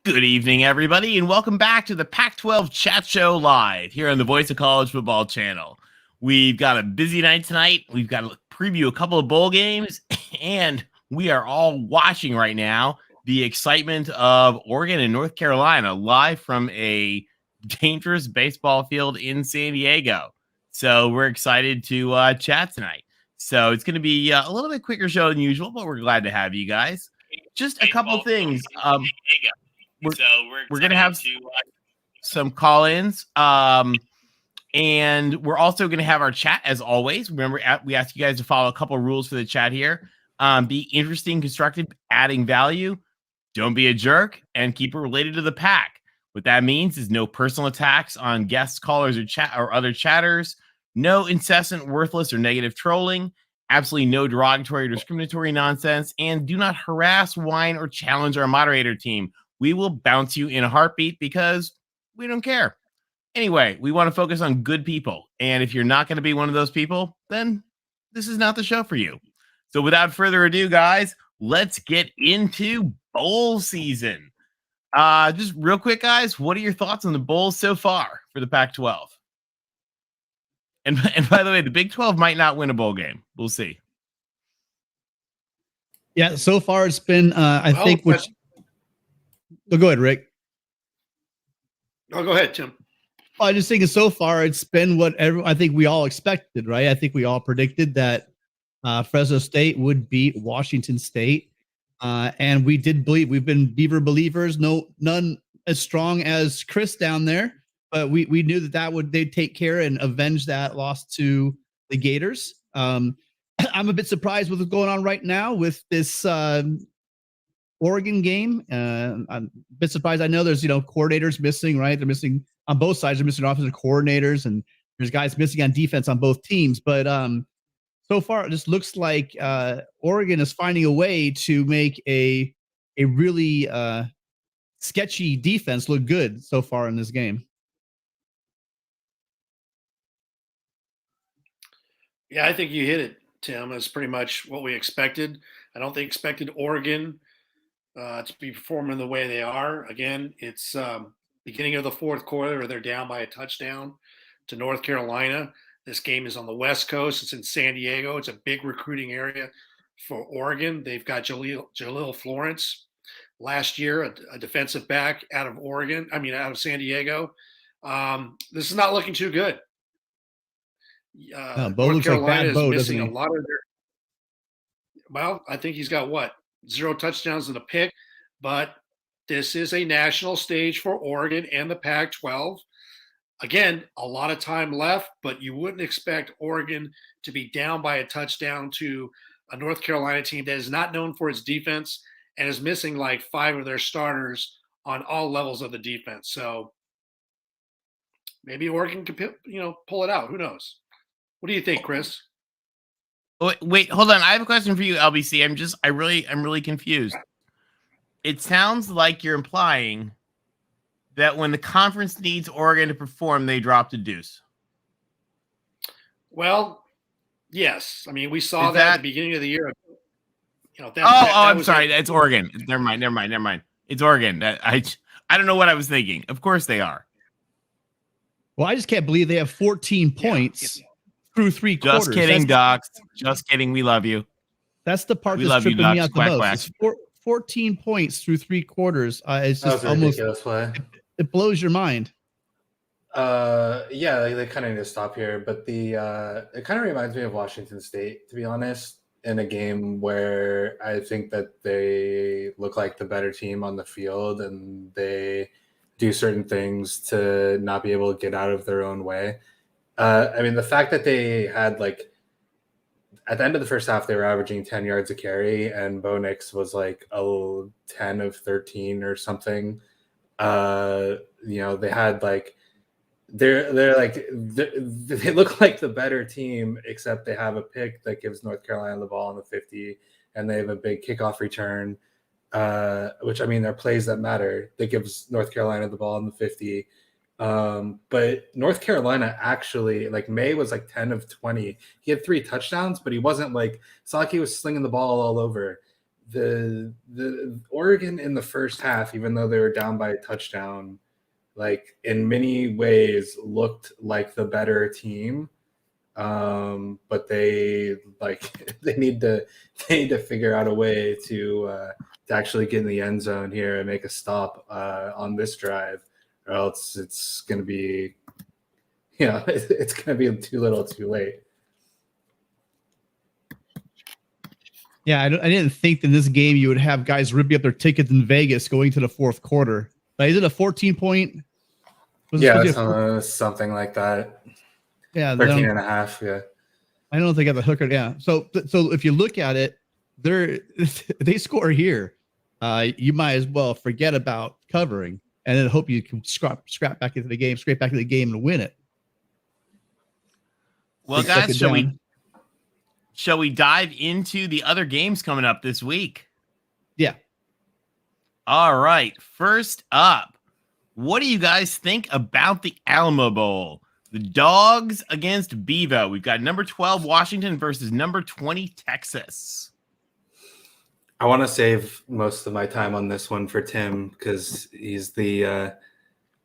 Good evening, everybody, and welcome back to the Pac-12 Chat Show live here on the Voice of College Football channel. We've got a busy night tonight. We've got to preview a couple of bowl games, and we are all watching right now the excitement of Oregon and North Carolina live from a dangerous baseball field in San Diego. So we're excited to chat tonight. So it's going to be a little bit quicker show than usual, but we're glad to have you guys. Just a couple of things. We're going to have some call-ins, and we're also going to have our chat as always. Remember, we ask you guys to follow a couple of rules for the chat here. Be interesting, constructive, adding value. Don't be a jerk, and keep it related to the pack. What that means is no personal attacks on guests, callers, or other chatters. No incessant, worthless, or negative trolling. Absolutely no derogatory or discriminatory nonsense. And do not harass, whine, or challenge our moderator team. We will bounce you in a heartbeat because we don't care. Anyway, we want to focus on good people. And if you're not going to be one of those people, then this is not the show for you. So without further ado, guys, let's get into bowl season. Just real quick, guys, what are your thoughts on the bowls so far for the Pac-12? And by the way, the Big 12 might not win a bowl game. We'll see. Yeah, so far it's been, go ahead, Rick. Oh, go ahead, Tim. I just think so far it's been what I think we all expected, right? I think we all predicted that Fresno State would beat Washington State, and we did believe. We've been Beaver believers. None as strong as Chris down there, but we knew they'd take care and avenge that loss to the Gators. I'm a bit surprised with what's going on right now with this Oregon game. I'm a bit surprised. I know there's coordinators missing, right? They're missing on both sides. They're missing offensive coordinators, and there's guys missing on defense on both teams. But so far, it just looks like Oregon is finding a way to make a really sketchy defense look good so far in this game. Yeah, I think you hit it, Tim. That's pretty much what we expected. I don't think expected Oregon to be performing the way they are. Again, it's beginning of the fourth quarter, where they're down by a touchdown to North Carolina. This game is on the West Coast. It's in San Diego. It's a big recruiting area for Oregon. They've got Jaleel Florence last year, a defensive back out of San Diego. This is not looking too good. North Carolina is missing a lot of their. Well, I think he's got 0 touchdowns and a pick, but this is a national stage for Oregon and the Pac-12. Again, a lot of time left, but you wouldn't expect Oregon to be down by a touchdown to a North Carolina team that is not known for its defense and is missing like 5 of their starters on all levels of the defense. So maybe Oregon can, pull it out. Who knows? What do you think, Chris? Wait, hold on. I have a question for you, LBC. I'm really confused. It sounds like you're implying that when the conference needs Oregon to perform, they drop the deuce. Well, yes. I mean, we saw that at the beginning of the year. I'm sorry. That's Oregon. Never mind. It's Oregon. I don't know what I was thinking. Of course they are. Well, I just can't believe they have 14 points through 3 quarters. Just kidding, Docs. Just kidding. We love you. That's the part that's tripping me out the most. 14 points through 3 quarters. It's just almost ridiculous play. It blows your mind. Yeah, they kind of need to stop here. But it kind of reminds me of Washington State, to be honest, in a game where I think that they look like the better team on the field and they do certain things to not be able to get out of their own way. I mean, the fact that they had at the end of the first half, they were averaging 10 yards a carry, and Bo Nix was 10 of 13 or something. They had they look like the better team, except they have a pick that gives North Carolina the ball on the 50, and they have a big kickoff return, which, I mean, they're plays that matter. That gives North Carolina the ball on the 50. But North Carolina actually, May was 10 of 20. He had 3 touchdowns, but he wasn't it's not like he was slinging the ball all over. the Oregon in the first half, even though they were down by a touchdown, like in many ways looked like the better team. But they need to figure out a way to actually get in the end zone here and make a stop on this drive, or else it's going to be, it's going to be too little, too late. Yeah, I didn't think in this game you would have guys ripping up their tickets in Vegas going to the fourth quarter. But is it a 14-point? Yeah, something like that. Yeah, 13 and a half. Yeah. I don't know if they got the hooker. Yeah. So if you look at it, they score here. You might as well forget about covering and then hope you can scrap back into the game, scrape back into the game and win it. Well, guys, shall we dive into the other games coming up this week? Yeah. All right. First up, what do you guys think about the Alamo Bowl? The Dogs against Bevo. We've got number 12 Washington versus number 20 Texas. I want to save most of my time on this one for Tim because he's the.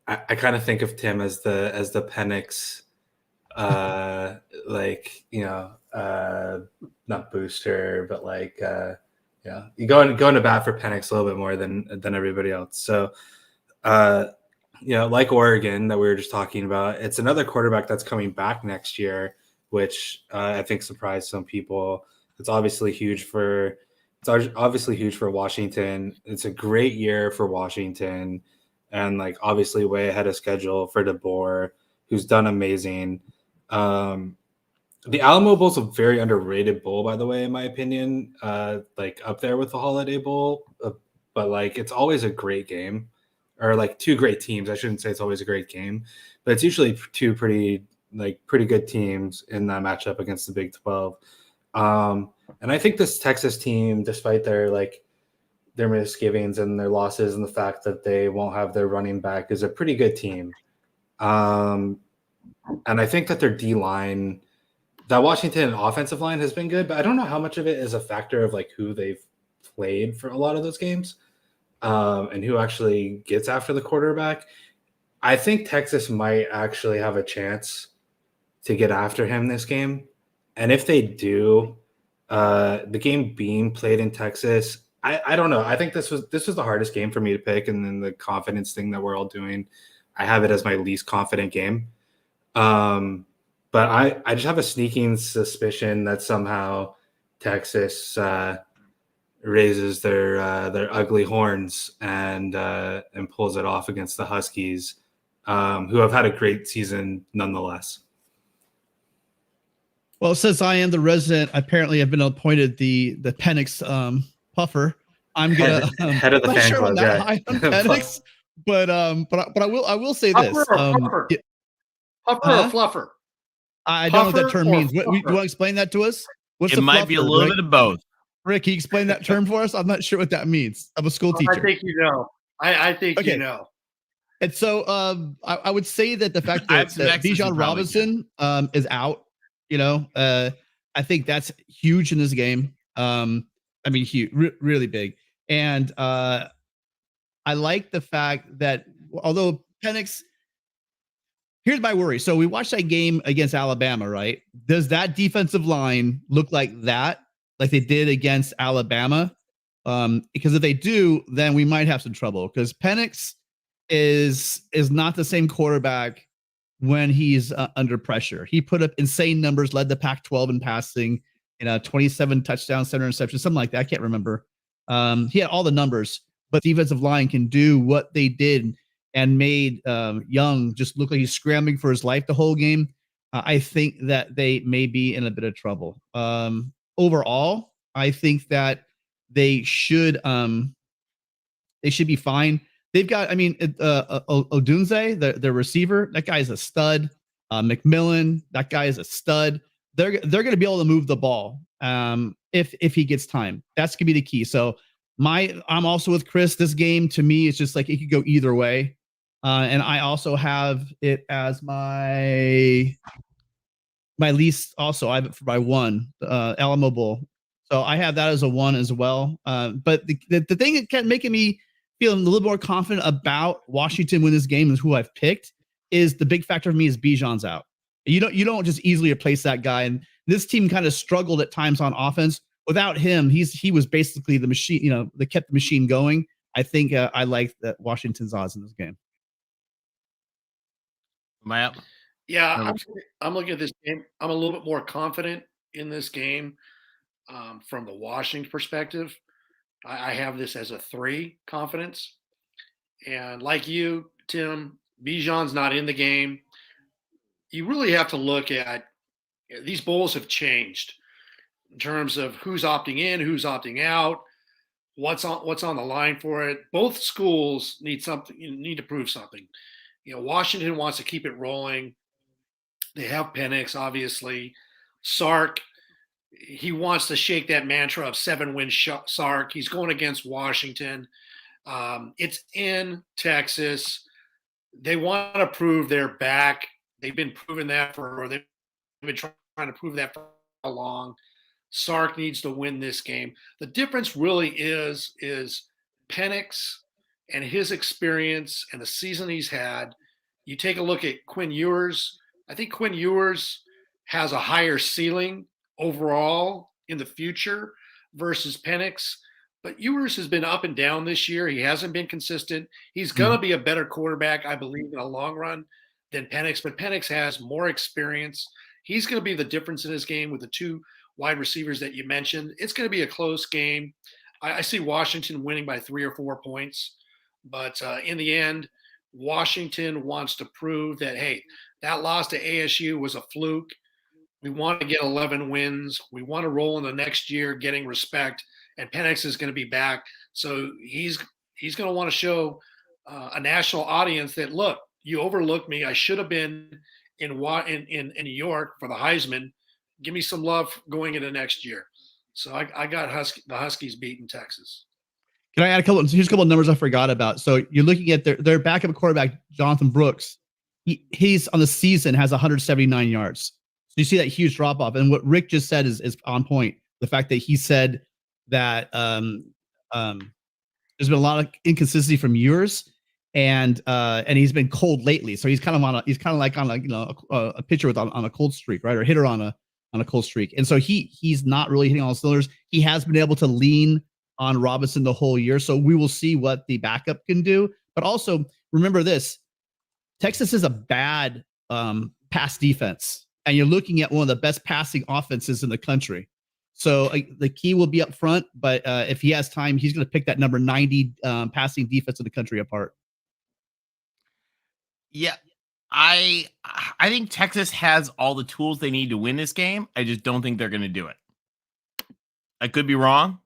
I kind of think of Tim as the Penix, not booster, but you go to bat for Penix a little bit more than everybody else. So, like Oregon that we were just talking about, it's another quarterback that's coming back next year, which I think surprised some people. It's obviously huge for Washington. It's a great year for Washington, and obviously way ahead of schedule for DeBoer, who's done amazing. The Alamo Bowl is a very underrated bowl, by the way, in my opinion. Up there with the Holiday Bowl, but it's always a great game, or two great teams. I shouldn't say it's always a great game, but it's usually two pretty good teams in that matchup against the Big 12. And I think this Texas team, despite their misgivings and their losses and the fact that they won't have their running back, is a pretty good team. And I think that their D-line, that Washington offensive line has been good, but I don't know how much of it is a factor of who they've played for a lot of those games, and who actually gets after the quarterback. I think Texas might actually have a chance to get after him this game. And if they do, the game being played in Texas, I don't know. I think this was the hardest game for me to pick, and then the confidence thing that we're all doing, I have it as my least confident game. But I just have a sneaking suspicion that somehow Texas raises their ugly horns and pulls it off against the Huskies, who have had a great season nonetheless. Well, since I am the resident, apparently I've been appointed the Penix puffer. I'm gonna head of the fan club. Yeah. High on Penix, but I will say this: puffer or fluffer? I don't know what that term means. You want to explain that to us? It might be a little bit of both. Rick, can you explain that term for us? I'm not sure what that means. I'm a school teacher. I think you know. I think you know. And so I would say that the fact that Bijan Robinson is out, I think that's huge in this game. Huge, really big. And I like the fact that although Penix, here's my worry. So we watched that game against Alabama, right? Does that defensive line look like that, like they did against Alabama? Because if they do, then we might have some trouble, because Penix is not the same quarterback when he's under pressure. He put up insane numbers, led the Pac-12 in passing, 27 touchdowns, 7 interceptions, something like that. I can't remember. He had all the numbers, but the defensive line can do what they did and made Young just look like he's scrambling for his life the whole game. I think that they may be in a bit of trouble. Overall, I think that they should be fine. They've got, Odunze, the receiver, that guy's a stud. McMillan, that guy is a stud. They're going to be able to move the ball if he gets time. That's going to be the key. So I'm also with Chris. This game to me is just it could go either way. And I also have it as my least. Also, I have it by one. Alamo Bowl. So I have that as a 1 as well. But the thing that kept making me feel a little more confident about Washington win this game and who I've picked is the big factor for me is Bijan's out. You don't just easily replace that guy. And this team kind of struggled at times on offense. Without him, he was basically the machine, that kept the machine going. I think I like that Washington's odds in this game. Am I up? Yeah, I'm looking at this game. I'm a little bit more confident in this game from the Washington perspective. I have this as a 3 confidence. And like you, Tim, Bijan's not in the game. You really have to look at these bowls have changed in terms of who's opting in, who's opting out, what's on the line for it. Both schools need to prove something. Washington wants to keep it rolling. They have Penix, obviously. Sark, he wants to shake that mantra of 7-win Sark. He's going against Washington. It's in Texas. They want to prove they're back. They've been proving that they've been trying to prove that for how long. Sark needs to win this game. The difference really is Penix and his experience and the season he's had. You take a look at Quinn Ewers. I think Quinn Ewers has a higher ceiling overall in the future versus Penix. But Ewers has been up and down this year. He hasn't been consistent. He's going to be a better quarterback, I believe, in the long run than Penix. But Penix has more experience. He's going to be the difference in his game with the 2 wide receivers that you mentioned. It's going to be a close game. I see Washington winning by 3 or 4 points. But in the end, Washington wants to prove that, hey, that loss to ASU was a fluke. We want to get 11 wins. We want to roll in the next year getting respect. And Penix is going to be back. So he's going to want to show a national audience that, look, you overlooked me. I should have been in New York for the Heisman. Give me some love going into next year. So I got the Huskies beating Texas. Can I add here's a couple of numbers I forgot about. So you're looking at their backup quarterback, Jonathan Brooks. He's on the season has 179 yards. So you see that huge drop off. And what Rick just said is on point. The fact that he said that there's been a lot of inconsistency from Ewers, and he's been cold lately. So he's kind of like on a pitcher on a cold streak, right, or hitter on a cold streak. And so he's not really hitting all cylinders. He has been able to lean on Robinson the whole year. So we will see what the backup can do. But also remember this: Texas is a bad pass defense, and you're looking at one of the best passing offenses in the country. So the key will be up front, but if he has time, he's going to pick that number 90 passing defense in the country apart. Yeah, I think Texas has all the tools they need to win this game. I just don't think they're going to do it. I could be wrong.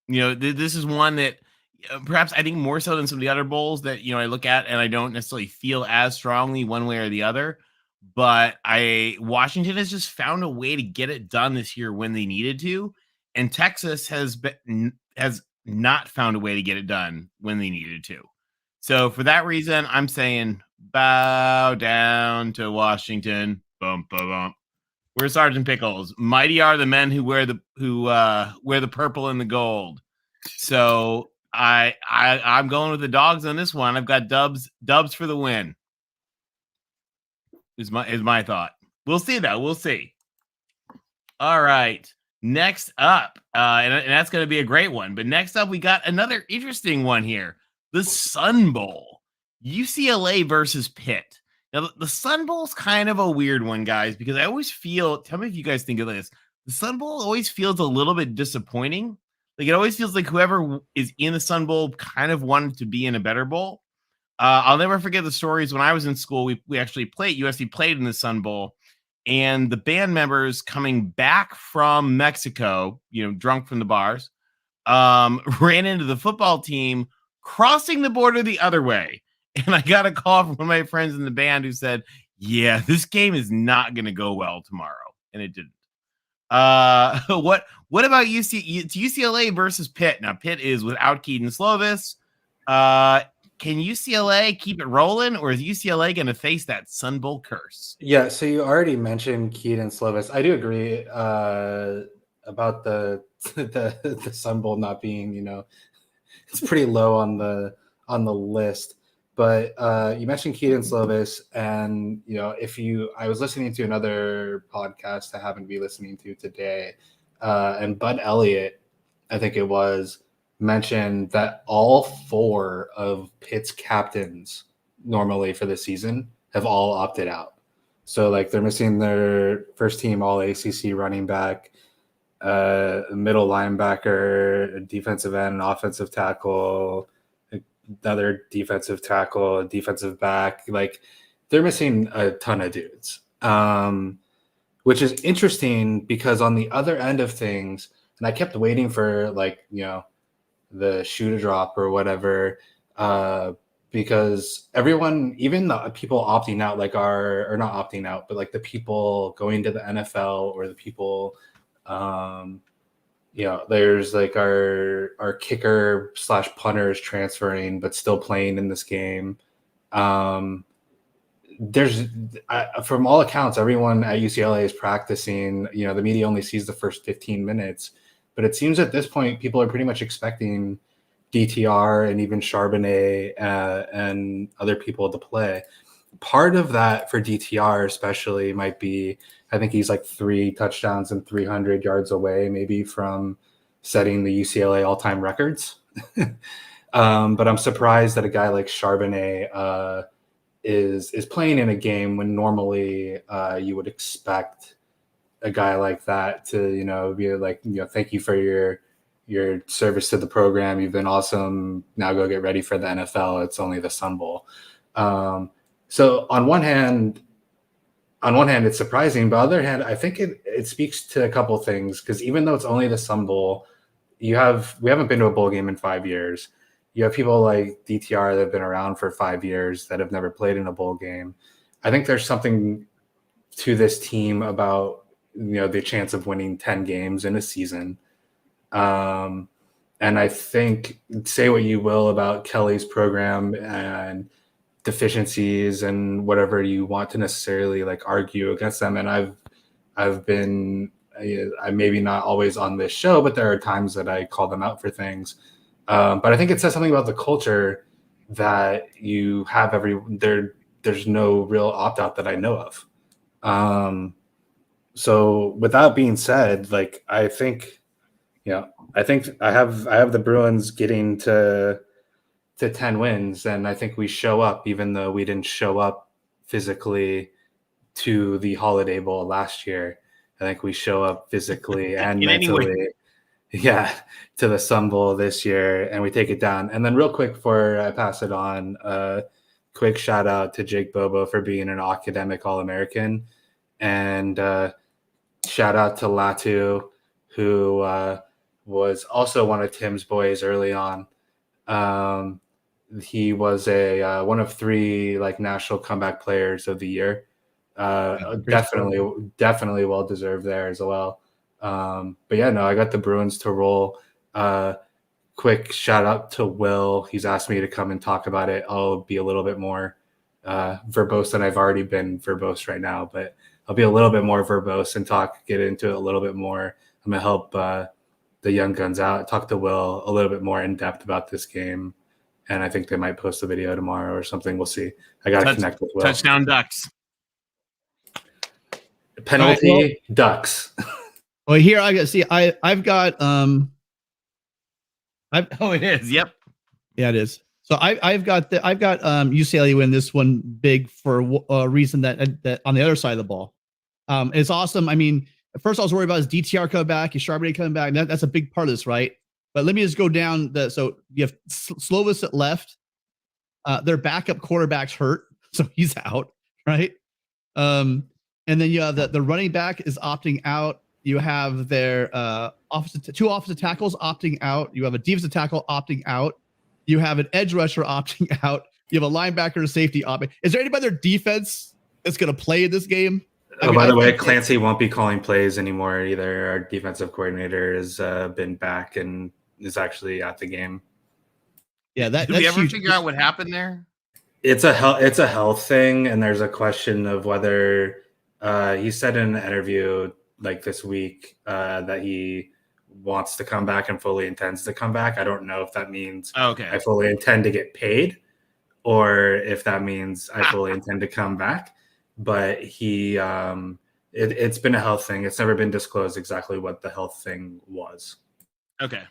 This is one that perhaps I think more so than some of the other bowls that I look at and I don't necessarily feel as strongly one way or the other. But Washington has just found a way to get it done this year when they needed to, and Texas has not found a way to get it done when they needed to. So for that reason, I'm saying bow down to Washington. Bump, bump, bump. We're Sergeant Pickles. Mighty are the men who wear the purple and the gold. So I'm going with the dogs on this one. I've got dubs for the win. Is my thought. We'll see though. We'll see. All right. Next up, and that's going to be a great one. But next up, we got another interesting one here: the Sun Bowl, UCLA versus Pitt. Now, the Sun Bowl is kind of a weird one, guys, because I always feel. Tell me if you guys think of this. The Sun Bowl always feels a little bit disappointing. Like it always feels like whoever is in the Sun Bowl kind of wanted to be in a better bowl. I'll never forget the stories when I was in school. We actually USC played in the Sun Bowl, and the band members coming back from Mexico, drunk from the bars, ran into the football team crossing the border the other way. And I got a call from one of my friends in the band who said, yeah, this game is not going to go well tomorrow. And it didn't. What about UCLA versus Pitt? Now, Pitt is without Keaton Slovis. Can UCLA keep it rolling, or is UCLA going to face that Sun Bowl curse? Yeah, so you already mentioned Keaton Slovis. I do agree. about the the Sun Bowl not being, it's pretty low on the list. But you mentioned Keaton Slovis, and I was listening to another podcast I happen to be listening to today, and Bud Elliott, I think it was, mentioned that all 4 of Pitt's captains normally for the season have all opted out. So like they're missing their first team all ACC running back, middle linebacker, defensive end, offensive tackle, another defensive tackle, defensive back. Like they're missing a ton of dudes, which is interesting because on the other end of things, and I kept waiting for the shoe to drop or whatever, because everyone, even the people opting out, or not opting out, but like the people going to the NFL or the people, there's like our kicker / punters transferring, but still playing in this game. There's from all accounts, everyone at UCLA is practicing. The media only sees the first 15 minutes. But it seems at this point, people are pretty much expecting DTR and even Charbonnet and other people to play. Part of that for DTR especially might be, I think he's like 3 touchdowns and 300 yards away maybe from setting the UCLA all-time records. But I'm surprised that a guy like Charbonnet is playing in a game when normally you would expect a guy like that to, be like, thank you for your service to the program. You've been awesome. Now go get ready for the NFL. It's only the Sun Bowl. So on one hand, it's surprising, but on the other hand, I think it speaks to a couple things, because even though it's only the Sun Bowl, we haven't been to a bowl game in 5 years. You have people like DTR that have been around for 5 years that have never played in a bowl game. I think there's something to this team about the chance of winning 10 games in a season. And I think, say what you will about Kelly's program and deficiencies and whatever you want to necessarily argue against them. And I've been, I maybe not always on this show, but there are times that I call them out for things. But I think it says something about the culture that you have there's no real opt-out that I know of. So with that being said, I think I have the Bruins getting to 10 wins, and I think we show up, even though we didn't show up physically to the Holiday Bowl last year. I think we show up physically and mentally, to the Sun Bowl this year, and we take it down. And then real quick before I pass it on, quick shout out to Jake Bobo for being an academic All-American, and shout out to Latu, who was also one of Tim's boys early on. He was one of 3 national comeback players of the year. Definitely well deserved there as well. But yeah, no, I got the Bruins to roll. Quick shout out to Will. He's asked me to come and talk about it. I'll be a little bit more verbose than I've already been verbose right now, but I'll be a little bit more verbose and get into it a little bit more. I'm gonna help the young guns out, talk to Will a little bit more in depth about this game. And I think they might post a video tomorrow or something. We'll see. I got to connect with Will. Touchdown Ducks. Penalty right, well, Ducks. Well, here I've got it is. Yep. Yeah, it is. So I've got UCLA win this one big for a reason that on the other side of the ball. It's awesome. I mean, at first I was worried about his DTR coming back, his Charbonnet coming back. That's a big part of this, right? But let me just go down so you have Slovis at left. Their backup quarterback's hurt, so he's out, right? And then you have the running back is opting out. You have their two offensive tackles opting out. You have a defensive tackle opting out. You have an edge rusher opting out. You have a linebacker and safety opting. Is there anybody on their defense that's going to play in this game? By the way, Clancy won't be calling plays anymore either. Our defensive coordinator has been back and is actually at the game. Yeah, did we ever figure out what happened there? It's a health thing, and there's a question of whether he said in an interview like this week that he wants to come back and fully intends to come back. I don't know if that means I fully intend to get paid or if that means I fully intend to come back. But he, it's been a health thing. It's never been disclosed exactly what the health thing was. Okay.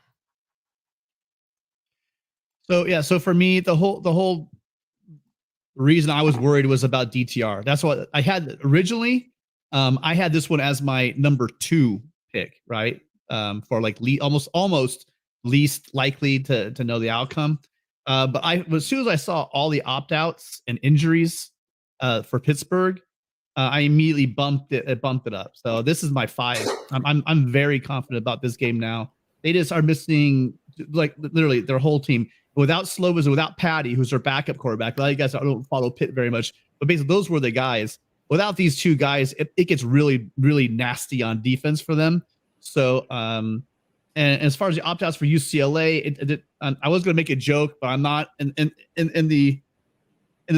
So yeah, so for me, the whole reason I was worried was about DTR. That's what I had originally. I had this one as my number 2 pick, right? For like almost least likely to know the outcome. But as soon as I saw all the opt-outs and injuries for Pittsburgh, I immediately bumped it up. So this is my 5. I'm very confident about this game now. They just are missing like literally their whole team. Without Slovis and without Patty, who's their backup quarterback. A lot of you guys don't follow Pitt very much, but basically those were the guys. Without these 2 guys, it gets really, really nasty on defense for them. So, and as far as the opt-outs for UCLA, I was going to make a joke, but I'm not. In the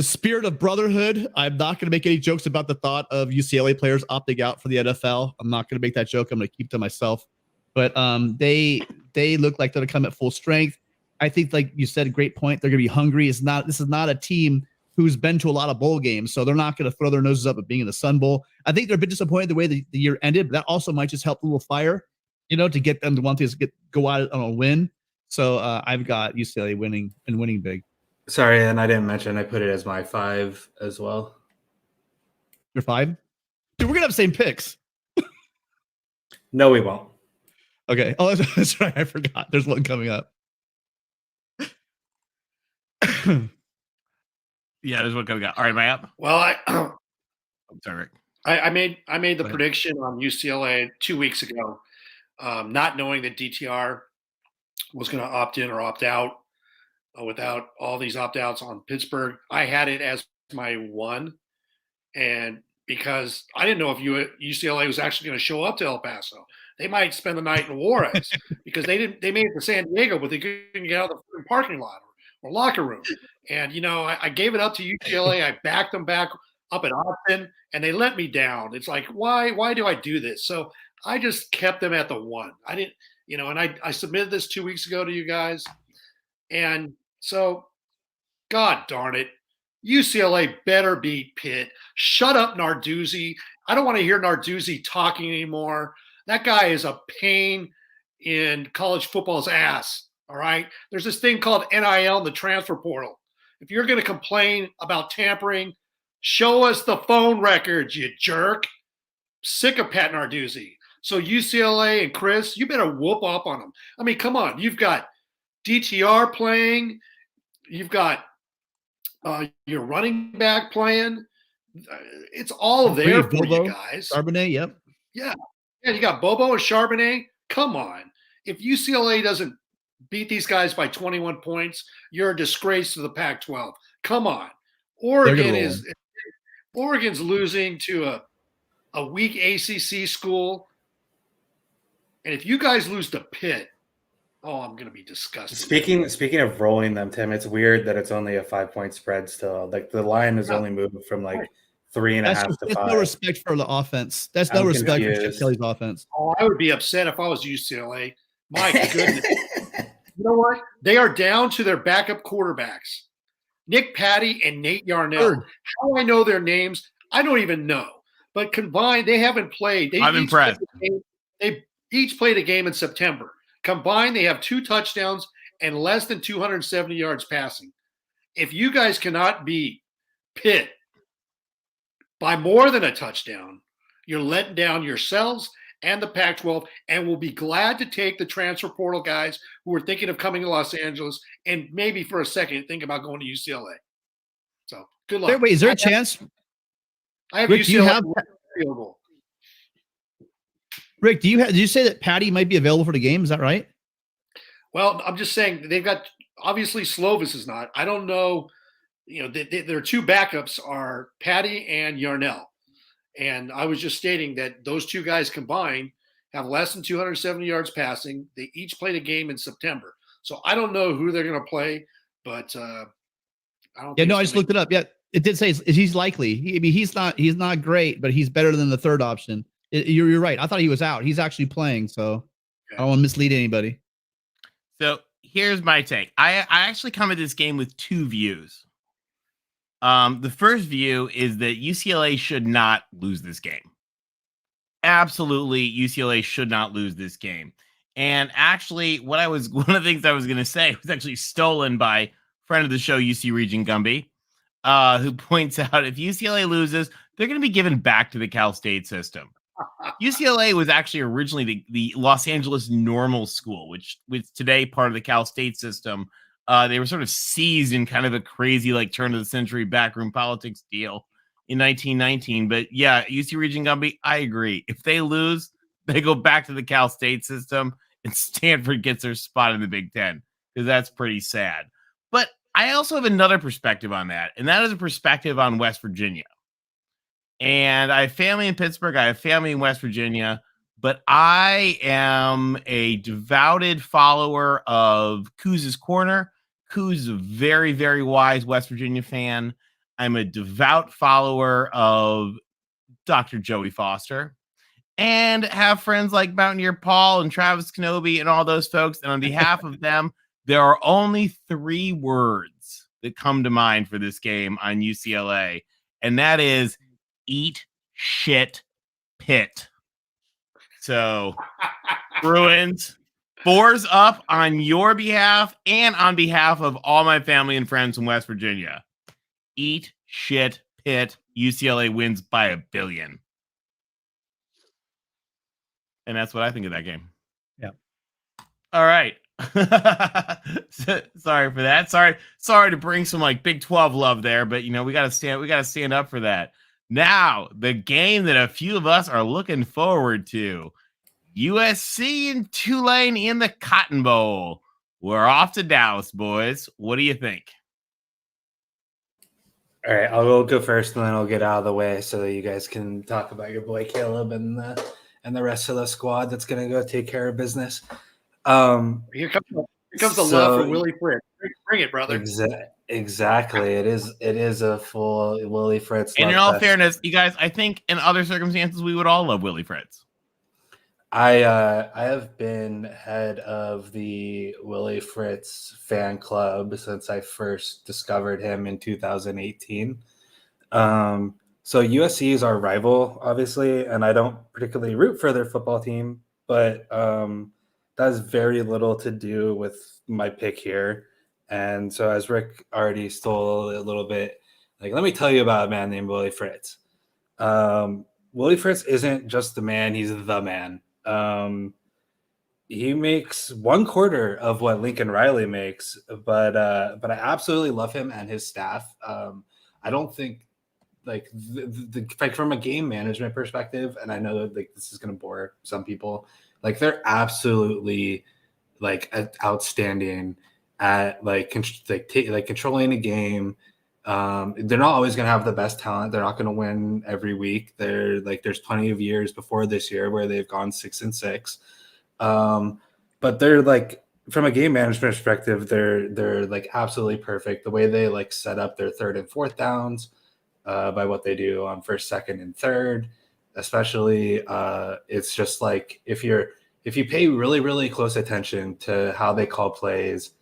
spirit of brotherhood, I'm not going to make any jokes about the thought of UCLA players opting out for the NFL. I'm not going to make that joke. I'm going to keep to myself. But they look like they're going to come at full strength. I think, like you said, a great point. They're going to be hungry. This is not a team who's been to a lot of bowl games, so they're not going to throw their noses up at being in the Sun Bowl. I think they're a bit disappointed the way the year ended, but that also might just help a little fire, to get them to want to go out on a win. So I've got UCLA winning big. Sorry, and I didn't mention I put it as my 5 as well. Your 5? Dude, we're gonna have the same picks. No, we won't. Okay. Oh, that's right. I forgot. There's one coming up. Yeah, there's one coming up. All right, am I up? Well, Sorry, Rick. I made the prediction on UCLA 2 weeks ago, not knowing that DTR was going to opt in or opt out without all these opt-outs on Pittsburgh. I had it as my 1, and because I didn't know if UCLA was actually going to show up to El Paso. They might spend the night in Juarez because they made it to San Diego, but they couldn't get out of the parking lot or locker room. And, I gave it up to UCLA. I backed them back up at Austin, and they let me down. It's like, why do I do this? So I just kept them at the 1. I didn't, and I submitted this 2 weeks ago to you guys. And so, God darn it, UCLA better beat Pitt. Shut up, Narduzzi. I don't want to hear Narduzzi talking anymore. That guy is a pain in college football's ass. All right. There's this thing called NIL in the transfer portal. If you're going to complain about tampering, show us the phone records, you jerk. Sick of Pat Narduzzi. So UCLA and Chris, you better whoop up on them. I mean, come on. You've got DTR playing. You've got your running back playing. It's all there for you guys. Charbonnet, yep. Yeah. Yeah, you got Bobo and Charbonnet. Come on. If UCLA doesn't beat these guys by 21 points, you're a disgrace to the Pac-12. Come on. Oregon's losing to a weak ACC school. And if you guys lose to Pitt, I'm going to be disgusted. Speaking of rolling them, Tim, it's weird that it's only a 5-point spread still. Like the line has only moved from like 3.5 to 5. That's no respect for the offense. That's no respect for Chip Kelly's offense. Oh, I would be upset if I was UCLA. My goodness. You know what? They are down to their backup quarterbacks, Nick Patty and Nate Yarnell. How I know their names, I don't even know. But combined, they haven't played. I'm impressed. They each played a game in September. Combined, they have 2 touchdowns and less than 270 yards passing. If you guys cannot beat Pitt by more than a touchdown, you're letting down yourselves and the Pac-12, and will be glad to take the transfer portal guys who are thinking of coming to Los Angeles and maybe for a second think about going to UCLA. So good luck. Wait, is there a chance? I have Rick, UCLA field goal. Rick, did you say that Patty might be available for the game? Is that right? Well, I'm just saying they've got obviously Slovis is not. I don't know. Their 2 backups are Patty and Yarnell. And I was just stating that those 2 guys combined have less than 270 yards passing. They each played a game in September. So I don't know who they're going to play, but I don't. Yeah, no, I just looked it up. Yeah, it did say he's likely. He's not great, but he's better than the 3rd option. You're right. I thought he was out. He's actually playing, so I don't want to mislead anybody. So here's my take. I actually come at this game with two views. The first view is that UCLA should not lose this game. Absolutely, UCLA should not lose this game. And actually, one of the things I was going to say was actually stolen by friend of the show, UC Region Gumby, who points out if UCLA loses, they're going to be given back to the Cal State system. UCLA was actually originally the Los Angeles Normal School, which today part of the Cal State system. They were sort of seized in kind of a crazy, like, turn of the century backroom politics deal in 1919. But yeah, UC Region Gumby, I agree. If they lose, they go back to the Cal State system, and Stanford gets their spot in the Big Ten, because that's pretty sad. But I also have another perspective on that, and that is a perspective on West Virginia. And I have family in Pittsburgh. I have family in West Virginia, but I am a devoted follower of Kuz's Corner. Kuz is a very, very wise West Virginia fan. I'm a devout follower of Dr. Joey Foster, and have friends like Mountaineer Paul and Travis Kenobi and all those folks. And on behalf of them, there are only 3 words that come to mind for this game on UCLA, and that is eat shit Pitt. So, Bruins, 4's up on your behalf and on behalf of all my family and friends in West Virginia. Eat shit Pitt. UCLA wins by 1 billion. And that's what I think of that game. Yeah. All right. Sorry for that. Sorry to bring some like Big 12 love there, but we gotta stand up for that. Now, the game that a few of us are looking forward to. USC and Tulane in the Cotton Bowl. We're off to Dallas, boys. What do you think? All right, I'll go first, and then I'll get out of the way so that you guys can talk about your boy Caleb and the rest of the squad that's going to go take care of business. Here comes the love for Willie Fritz. Bring it, brother. Exactly. It is a full Willie Fritz. And in all fairness, you guys, I think in other circumstances we would all love Willie Fritz. I have been head of the Willie Fritz fan club since I first discovered him in 2018. So USC is our rival, obviously, and I don't particularly root for their football team, but that has very little to do with my pick here. And so, as Rick already stole a little bit, let me tell you about a man named Willie Fritz. Willie Fritz isn't just the man; he's the man. He makes 1/4 of what Lincoln Riley makes, but I absolutely love him and his staff. I don't think from a game management perspective, and I know that this is going to bore some people. They're absolutely outstanding at controlling a game. They're not always going to have the best talent. They're not going to win every week. There's plenty of years before this year where they've gone 6-6. But they're from a game management perspective, they're absolutely perfect. The way they set up their 3rd and 4th downs, by what they do on 1st, 2nd, and 3rd, especially, it's just if you pay really, really close attention to how they call plays,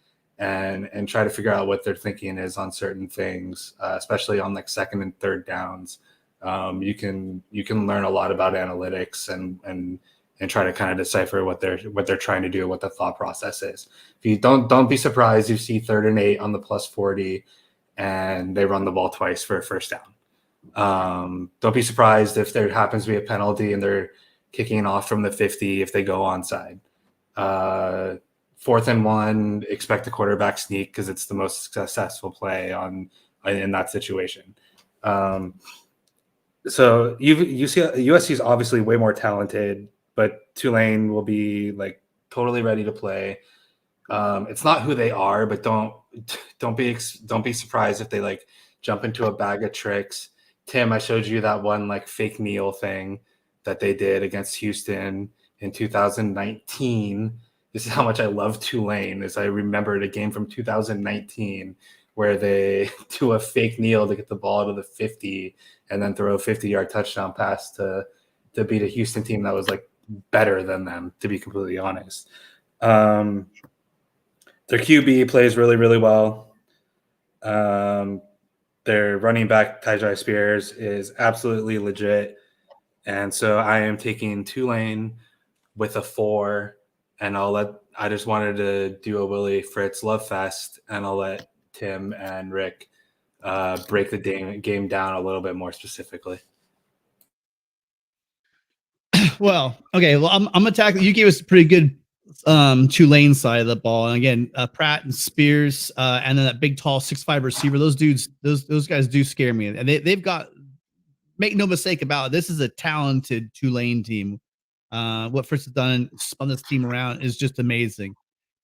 and try to figure out what their thinking is on certain things, especially on 2nd and 3rd downs. You can learn a lot about analytics and try to kind of decipher what they're trying to do, what the thought process is. If you don't be surprised, you see 3rd and 8 on the +40, and they run the ball twice for a 1st down. Don't be surprised if there happens to be a penalty and they're kicking off from the 50 if they go onside. 4th and 1, expect the quarterback sneak because it's the most successful play in that situation. So USC is obviously way more talented, but Tulane will be totally ready to play. It's not who they are, but don't be surprised if they jump into a bag of tricks. Tim, I showed you that one fake kneel thing that they did against Houston in 2019. This is how much I love Tulane, as I remembered a game from 2019 where they do a fake kneel to get the ball to the 50 and then throw a 50-yard touchdown pass to to beat a Houston team that was like better than them, to be completely honest. Their QB plays really, really well. Their running back, Tyjae Spears, is absolutely legit. And so I am taking Tulane with a 4, and I just wanted to do a Willie Fritz love fest, and I'll let Tim and Rick break the game down a little bit more specifically. Well, okay. Well, I'm gonna tackle. You gave us a pretty good Tulane side of the ball, and again, Pratt and Spears, and then that big, tall 6'5" receiver. Those dudes, those guys do scare me, and they've got. Make no mistake about it. This is a talented Tulane team. What Fritz has done, spun this team around, is just amazing.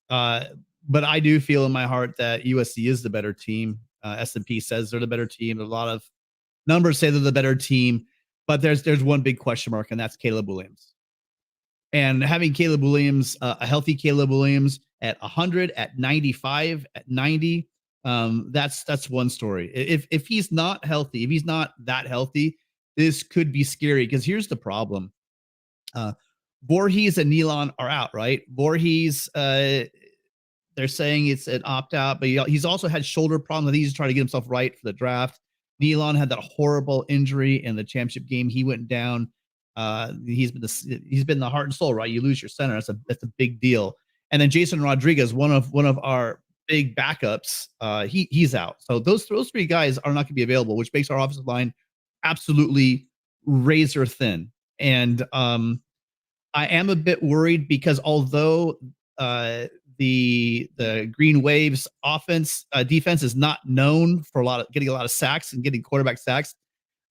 But I do feel in my heart that USC is the better team. S&P says they're the better team. A lot of numbers say they're the better team, but there's one big question mark, and that's Caleb Williams. And having Caleb Williams, a healthy Caleb Williams at 100, at 95, at 90, that's one story. If he's not healthy, if he's not that healthy, this could be scary, because here's the problem. Voorhees and Nealon are out, right? Voorhees, they're saying it's an opt-out, but he's also had shoulder problems. He's trying to get himself right for the draft. Nealon had that horrible injury in the championship game. He went down. He's been the heart and soul, right? You lose your center. That's a big deal. And then Jason Rodriguez, one of our big backups, he's out. So those 3 guys are not going to be available, which makes our offensive line absolutely razor thin. And I am a bit worried, because although the Green Wave's defense is not known for getting a lot of sacks and getting quarterback sacks,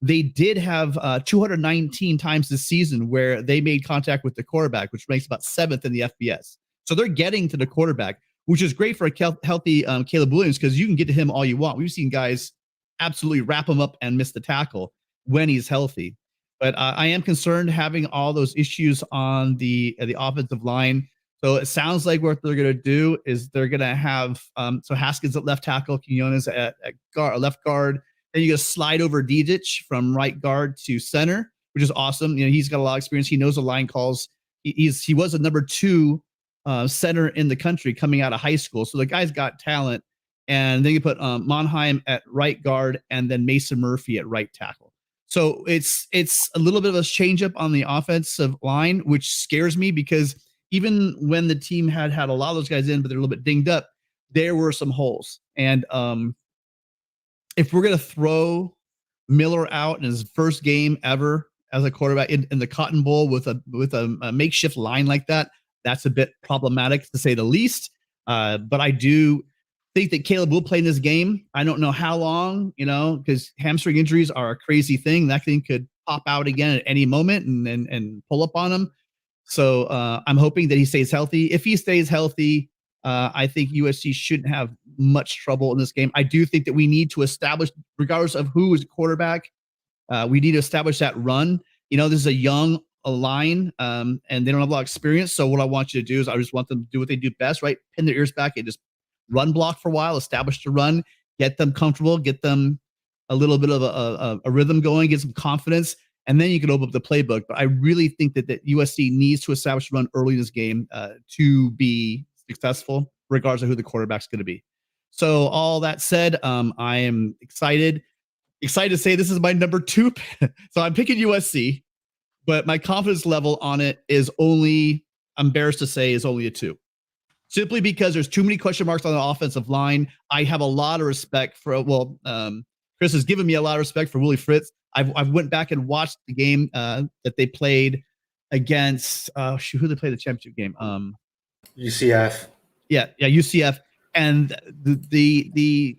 they did have 219 times this season where they made contact with the quarterback, which makes about 7th in the FBS. So they're getting to the quarterback, which is great for a healthy Caleb Williams, because you can get to him all you want. We've seen guys absolutely wrap him up and miss the tackle when he's healthy. But I am concerned having all those issues on the offensive line. So it sounds like what they're going to do is they're going to have so Haskins at left tackle, Quinones at left guard. Then you go slide over Didic from right guard to center, which is awesome. You know, he's got a lot of experience. He knows the line calls. He was a number 2 center in the country coming out of high school. So the guy's got talent. And then you put Monheim at right guard, and then Mason Murphy at right tackle. So it's a little bit of a changeup on the offensive line, which scares me, because even when the team had a lot of those guys in, but they're a little bit dinged up, there were some holes. And if we're going to throw Miller out in his first game ever as a quarterback in the Cotton Bowl with a makeshift line like that, that's a bit problematic, to say the least. But I do think that Caleb will play in this game. I don't know how long, because hamstring injuries are a crazy thing. That thing could pop out again at any moment and pull up on him. So I'm hoping that he stays healthy. If he stays healthy, I think USC shouldn't have much trouble in this game. I do think that we need to establish, regardless of who is quarterback, we need to establish that run. This is a young line, and they don't have a lot of experience. So what I want you to do is I just want them to do what they do best, right? Pin their ears back and just run block for a while, establish the run, get them comfortable, get them a little bit of a rhythm going, get some confidence, and then you can open up the playbook. But I really think that USC needs to establish a run early in this game to be successful, regardless of who the quarterback's going to be. So all that said, I am excited to say this is my number 2. So I'm picking USC, but my confidence level on it is only, I'm embarrassed to say, is only a 2. Simply because there's too many question marks on the offensive line. I have a lot of respect for, Chris has given me a lot of respect for Willie Fritz. I've went back and watched the game that they played against, who they played the championship game? UCF. Yeah, UCF. And the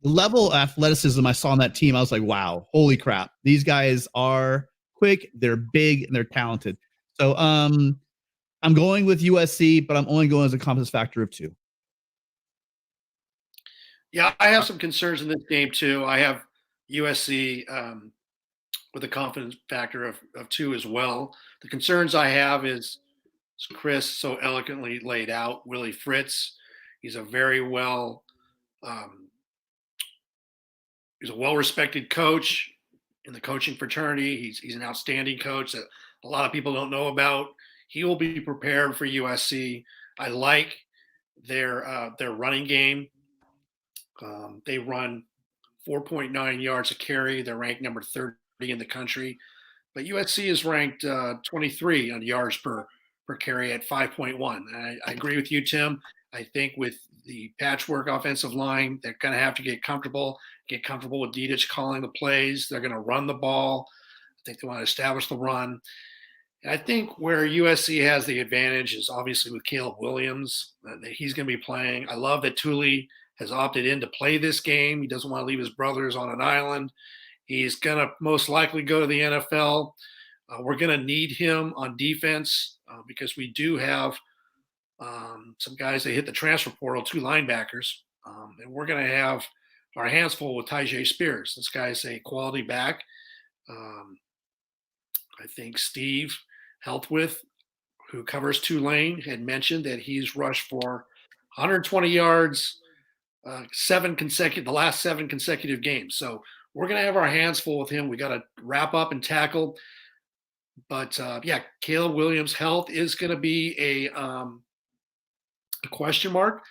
level of athleticism I saw on that team, I was like, wow, holy crap. These guys are quick, they're big, and they're talented. So I'm going with USC, but I'm only going as a confidence factor of 2. Yeah, I have some concerns in this game too. I have USC with a confidence factor of 2 as well. The concerns I have is Chris so eloquently laid out. Willie Fritz, he's a very he's a well-respected coach in the coaching fraternity. He's an outstanding coach that a lot of people don't know about. He will be prepared for USC. I like their running game. They run 4.9 yards a carry. They're ranked number 30 in the country. But USC is ranked 23 on yards per carry at 5.1. I agree with you, Tim. I think with the patchwork offensive line, they're going to have to get comfortable with Dedich calling the plays. They're going to run the ball. I think they want to establish the run. And I think where USC has the advantage is obviously with Caleb Williams. He's going to be playing. I love that Tulane has opted in to play this game. He doesn't want to leave his brothers on an island. He's going to most likely go to the NFL. We're going to need him on defense because we do have some guys that hit the transfer portal, 2 linebackers. And we're going to have our hands full with Tyjae Spears. This guy's a quality back. I think Steve Healthwith, who covers Tulane, had mentioned that he's rushed for 120 yards the last 7 consecutive games. So we're going to have our hands full with him. We got to wrap up and tackle. But Caleb Williams' health is going to be a question mark.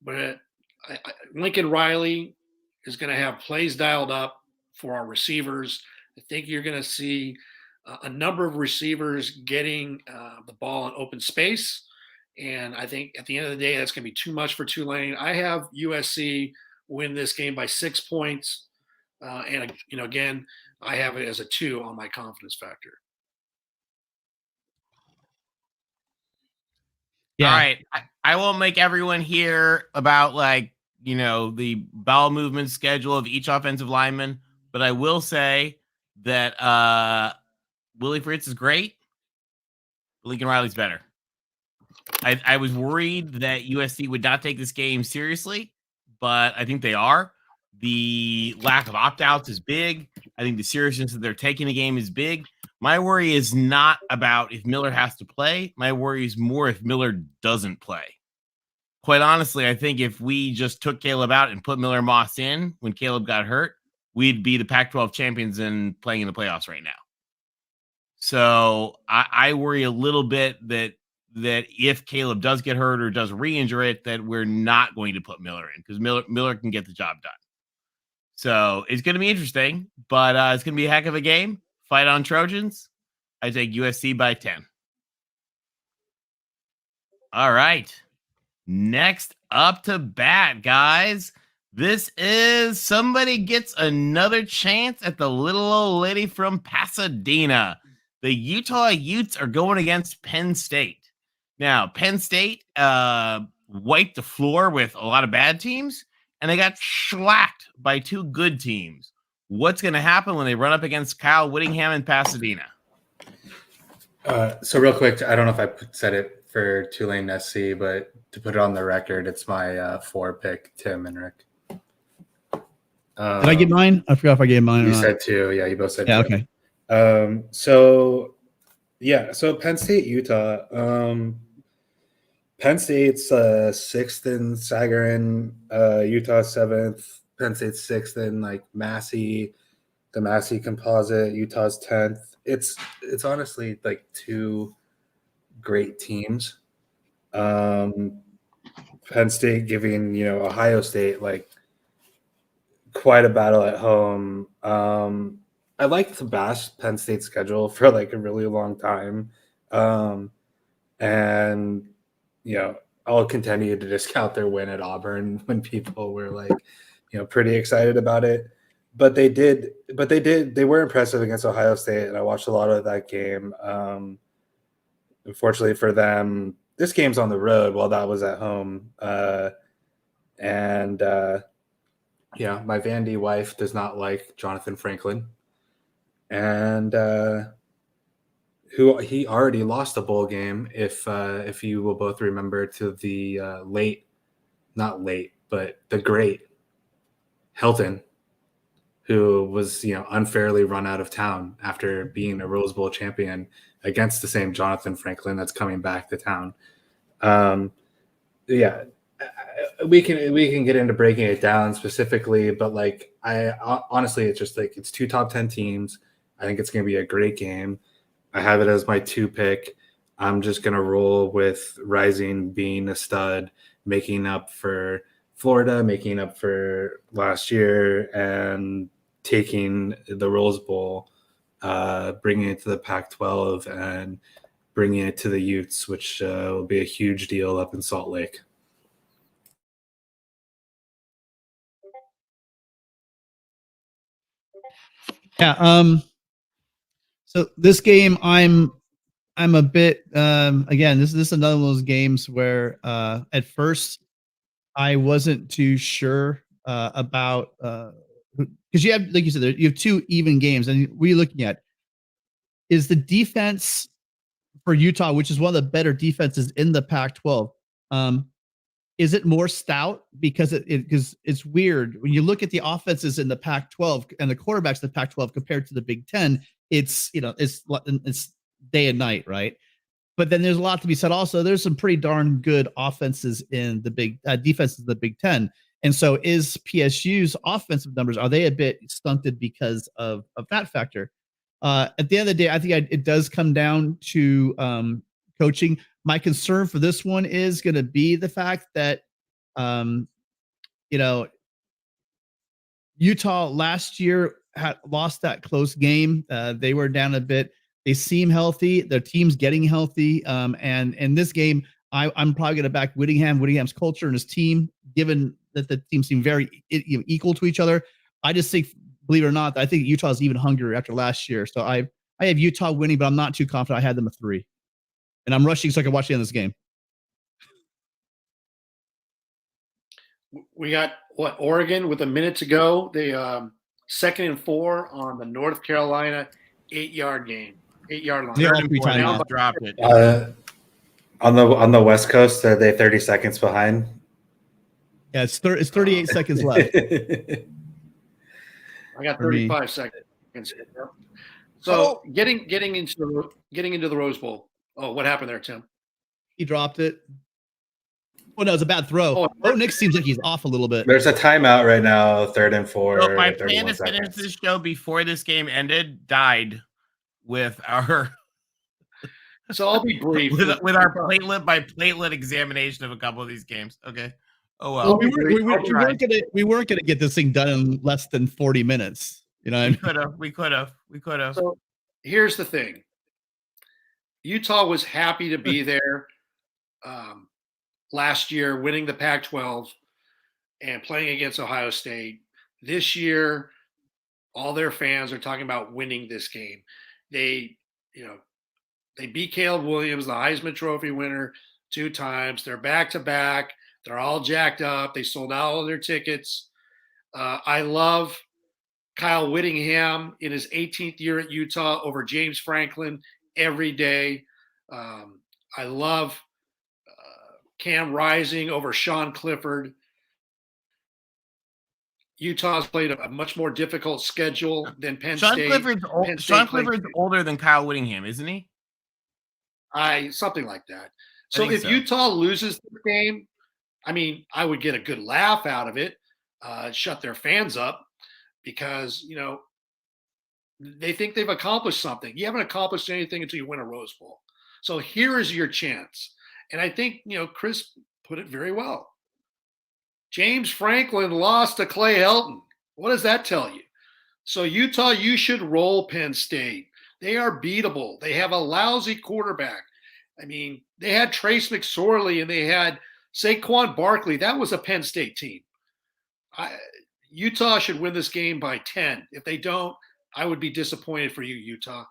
But Lincoln Riley is going to have plays dialed up for our receivers. I think you're going to see a number of receivers getting the ball in open space. And I think at the end of the day, that's going to be too much for Tulane. I have USC win this game by 6 points. And again, I have it as a 2 on my confidence factor. Yeah. All right. I won't make everyone hear about the bowel movement schedule of each offensive lineman, but I will say that Willie Fritz is great. Lincoln Riley's better. I was worried that USC would not take this game seriously, but I think they are. The lack of opt-outs is big. I think the seriousness that they're taking the game is big. My worry is not about if Miller has to play. My worry is more if Miller doesn't play. Quite honestly, I think if we just took Caleb out and put Miller Moss in when Caleb got hurt, we'd be the Pac-12 champions and playing in the playoffs right now. So I worry a little bit that if Caleb does get hurt or does re-injure it, that we're not going to put Miller in because Miller can get the job done. So it's going to be interesting, but it's going to be a heck of a game. Fight on, Trojans. I take USC by 10. All right. Next up to bat, guys. This is somebody gets another chance at the little old lady from Pasadena. The Utah Utes are going against Penn State. Now, Penn State wiped the floor with a lot of bad teams, and they got shellacked by 2 good teams. What's going to happen when they run up against Kyle Whittingham in Pasadena? So real quick, I don't know if I said it for Tulane SC, but to put it on the record, it's my 4 pick, Tim and Rick. Did I get mine? I forgot if I gave mine. You said 2. Yeah, you both said 2. Okay. So Penn State, Utah. Penn State's 6th in Sagarin, Utah 7th. Penn State's 6th in Massey, the Massey composite. Utah's 10th. It's honestly 2 great teams. Penn State giving Ohio State quite a battle at home. I liked to bash Penn State's schedule for a really long time, and I'll continue to discount their win at Auburn when people were pretty excited about it. But they were impressive against Ohio State, and I watched a lot of that game. Unfortunately for them, this game's on the road while that was at home. My Vandy wife does not like Jonathan Franklin, and who he already lost a bowl game. If you will both remember, to the the great Helton, who was unfairly run out of town after being a Rose Bowl champion against the same Jonathan Franklin that's coming back to town. We can get into breaking it down specifically, but I honestly, it's just it's 2 top 10 teams. I think it's going to be a great game. I have it as my 2 pick. I'm just going to roll with Rising being a stud, making up for Florida, making up for last year, and taking the Rose Bowl, bringing it to the Pac-12 and bringing it to the Utes, which will be a huge deal up in Salt Lake. Yeah. So this game, I'm a bit again, this is another one of those games where at first I wasn't too sure about because you have, like you said, you have 2 even games, and what are you looking at? Is the defense for Utah, which is one of the better defenses in the Pac-12, is it more stout? Because because it's weird when you look at the offenses in the Pac-12 and the quarterbacks in the Pac-12 compared to the Big Ten. It's it's day and night, right? But then there's a lot to be said. Also, there's some pretty darn good offenses in the big defenses in the Big Ten. And so, is PSU's offensive numbers, are they a bit stunted because of that factor? At the end of the day, I think it does come down to coaching. My concern for this one is going to be the fact that, Utah last year had lost that close game. They were down a bit. They seem healthy. Their team's getting healthy. And in this game, I'm probably going to back Whittingham, Whittingham's culture and his team, given that the teams seem very equal to each other. I just think, believe it or not, I think Utah is even hungrier after last year. So I have Utah winning, but I'm not too confident. I had them a 3. And I'm rushing so I can watch the end of this game. We got Oregon with a minute to go. They 2nd and 4 on the North Carolina 8-yard line. 3rd and 4 now dropped it. On the West Coast, are they 30 seconds behind? Yeah, it's 38 seconds left. I got 35 seconds. So getting into the Rose Bowl. Oh, what happened there, Tim? He dropped it. Oh, no, it's a bad throw. Nick seems like he's off a little bit. There's a timeout right now, 3rd and 4. So my plan to finish this show before this game ended died with our so I'll be brief with our platelet by platelet examination of a couple of these games. Okay. Oh well. We weren't gonna get this thing done in less than 40 minutes. You know, we could have. So here's the thing. Utah was happy to be there last year, winning the Pac-12 and playing against Ohio State. This year, all their fans are talking about winning this game. They beat Caleb Williams, the Heisman Trophy winner, 2 times. They're back-to-back. They're all jacked up. They sold out all their tickets. I love Kyle Whittingham in his 18th year at Utah over James Franklin every day. I love Cam Rising over Sean Clifford. Utah's played a much more difficult schedule than Penn State. Sean Clifford's older than Kyle Whittingham, isn't he? Something like that. So if Utah loses the game, I mean, I would get a good laugh out of it, shut their fans up, because, they think they've accomplished something. You haven't accomplished anything until you win a Rose Bowl. So here is your chance. And I think, Chris put it very well. James Franklin lost to Clay Helton. What does that tell you? So Utah, you should roll Penn State. They are beatable. They have a lousy quarterback. I mean, they had Trace McSorley and they had Saquon Barkley. That was a Penn State team. Utah should win this game by 10. If they don't, I would be disappointed for you, Utah.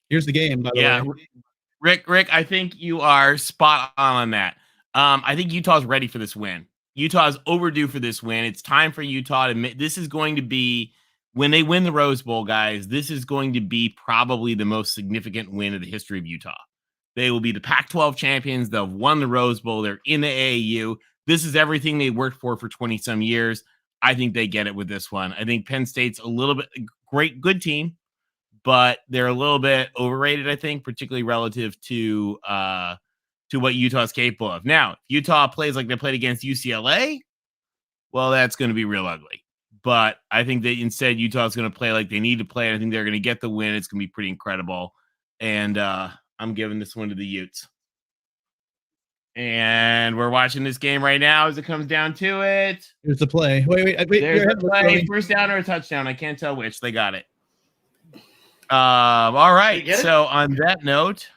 Here's the game, by the way. Rick, I think you are spot on that. I think Utah's ready for this win. Utah's overdue for this win. It's time for Utah to. This is going to be, when they win the Rose Bowl, guys, this is going to be probably the most significant win of the history of Utah. They will be the Pac-12 champions. They've won the Rose Bowl. They're in the AAU. This is everything they worked for 20-some years. I think they get it with this one. I think Penn State's a little bit good team, but they're a little bit overrated, I think, particularly relative to what Utah's capable of. Now, if Utah plays like they played against UCLA, well, that's going to be real ugly. But I think that instead Utah's going to play like they need to play. And I think they're going to get the win. It's going to be pretty incredible. And I'm giving this one to the Utes. And we're watching this game right now as it comes down to it. Here's the play. Wait. There's the play. First down or a touchdown. I can't tell which. They got it. All right. So on that note,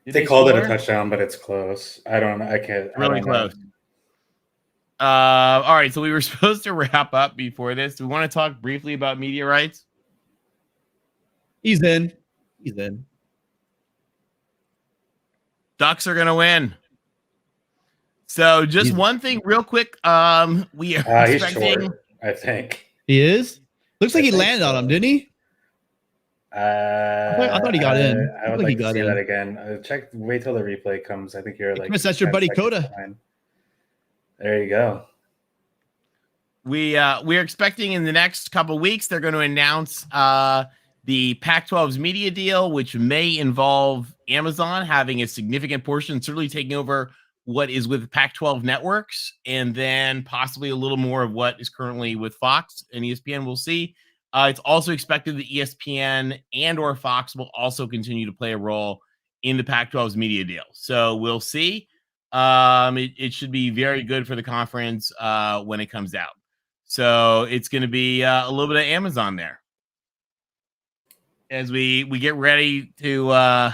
they called it a touchdown, but it's close. I don't know. I can't. Really close. All right. So we were supposed to wrap up before this. Do we want to talk briefly about media rights? He's in. Ducks are going to win. So just one thing real quick. We are he's short, I think. He is? Looks like he landed on him, didn't he? I thought he got in. I would like to see that again. Wait till the replay comes. I think you're like. Chris, that's your buddy Coda. There you go. We're expecting in the next couple of weeks they're going to announce the Pac-12's media deal, which may involve Amazon having a significant portion, certainly taking over what is with Pac-12 networks, and then possibly a little more of what is currently with Fox and ESPN. We'll see. It's also expected that ESPN and or Fox will also continue to play a role in the Pac-12's media deal. So we'll see. It should be very good for the conference when it comes out. So it's going to be a little bit of Amazon there as we get ready to I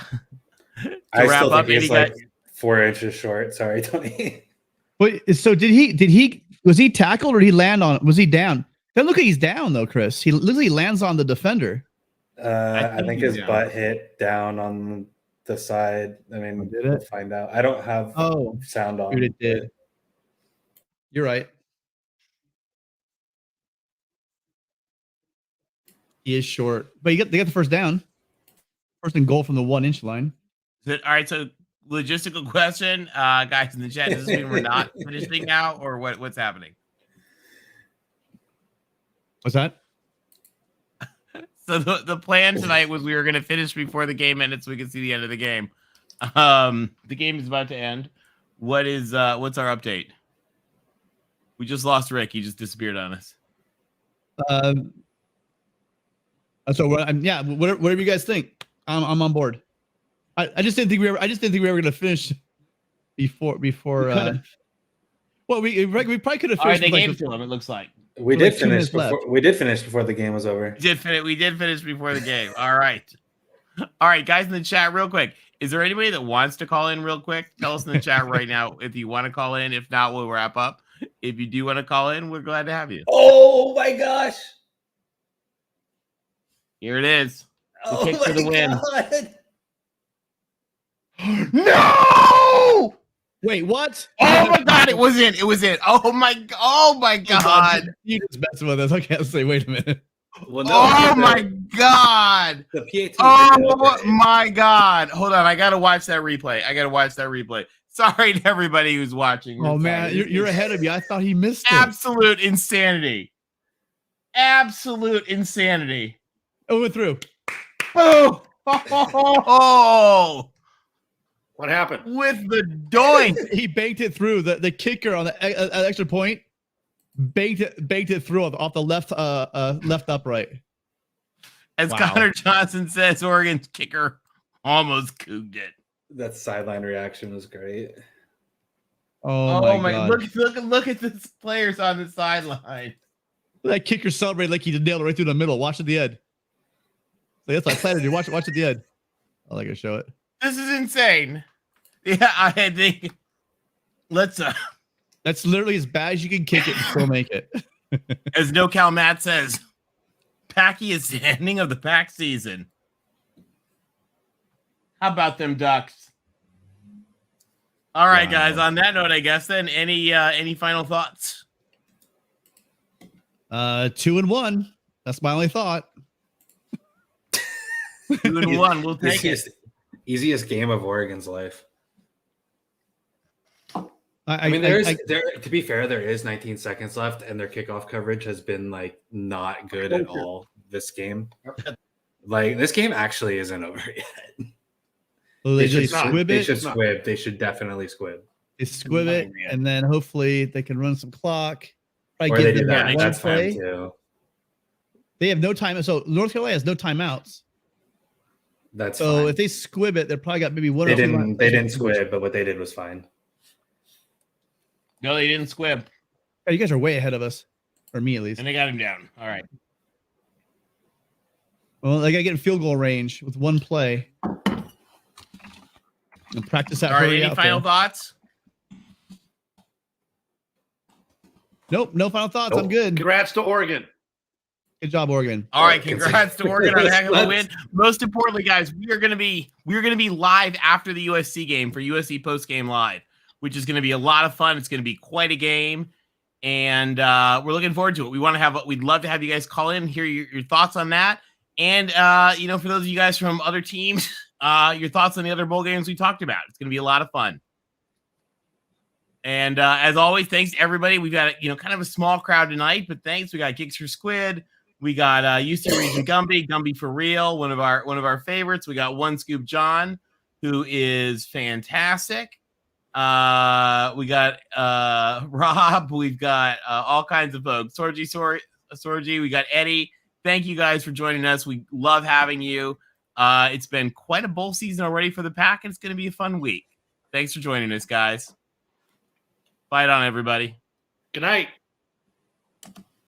wrap still up. think he's like 4 inches short. Sorry, Tony. Wait, so was he tackled or did he land on? Was he down? Doesn't look like he's down though, Chris. He literally lands on the defender. I think his butt hit down on the side. I mean, we'll find out. I don't have sound on. It did. You're right. He is short, but they got the first down. First and goal from the 1 inch line. All right, so logistical question, guys in the chat. Does this mean we're not finishing now, or what's happening? What's that? So the plan tonight was we were going to finish before the game ended so we could see the end of the game. The game is about to end. What's our update? We just lost Rick. He just disappeared on us. So whatever you guys think, I'm on board. I just didn't think we were going to finish before. Well, we probably could have finished. All right, they gave it to him. It looks like we did finish before the game was over. We did finish before the game. All right, guys in the chat, real quick. Is there anybody that wants to call in real quick? Tell us in the chat right now if you want to call in. If not, we'll wrap up. If you do want to call in, we're glad to have you. Oh my gosh! Here it is. The kick for the win. No! Wait, what? Oh my god, it was in. Oh my god. You just messing with us. I can't say, wait a minute. Well, no, oh my god. The PAT. Oh my god. Hold on. I gotta watch that replay. Sorry to everybody who's watching. Oh man, you're ahead of me. I thought he missed it. Absolute insanity. Oh, went through. Oh. What happened? With the doink. He banked it through. The kicker on the extra point banked it through off the left upright. As Connor Johnson says, Oregon's kicker almost cooked it. That sideline reaction was great. Oh my God. Look at the players on the sideline. That kicker celebrated like he nailed it right through the middle. Watch at the end. That's what I planned to do. Watch at the end. I'll like to show it. This is insane. Yeah, I think let's that's literally as bad as you can kick it and still make it. As NoCal Matt says, Packy is the ending of the Pac season. How about them Ducks? All right, guys. On that note, I guess then any final thoughts? 2-1. That's my only thought. 2-1. We'll take it. Easiest game of Oregon's life. I mean, to be fair, there is 19 seconds left, and their kickoff coverage has been like not good at all this game. Like this game actually isn't over yet. Well, they should squib it. They should squib. They should definitely squib. They squib it, and then hopefully they can run some clock. Or they do that. That's fine too. They have no time. So North Carolina has no timeouts. That's so fine. If they squib it, they're probably got maybe one. They didn't squib, but what they did was fine. No, they didn't squib. Oh, you guys are way ahead of us, or me at least. And they got him down. All right. Well, they got to get in field goal range with one play. And practice that. All right. Any final thoughts? Nope. No final thoughts. Nope. I'm good. Congrats to Oregon. Good job, Oregon. All right, congrats to Oregon on a heck of a win. Most importantly, guys, we're gonna be live after the USC game for USC Post Game Live, which is gonna be a lot of fun. It's gonna be quite a game, and we're looking forward to it. We'd love to have you guys call in and hear your thoughts on that, and for those of you guys from other teams, your thoughts on the other bowl games we talked about. It's gonna be a lot of fun. And as always, thanks to everybody. We've got kind of a small crowd tonight, but thanks. We got Gigs for Squid. We got UC Region Gumby for real, one of our favorites. We got One Scoop John, who is fantastic. We got Rob. We've got all kinds of folks. Sorgi. We got Eddie. Thank you guys for joining us. We love having you. It's been quite a bowl season already for the Pack, and it's going to be a fun week. Thanks for joining us, guys. Fight on, everybody. Good night.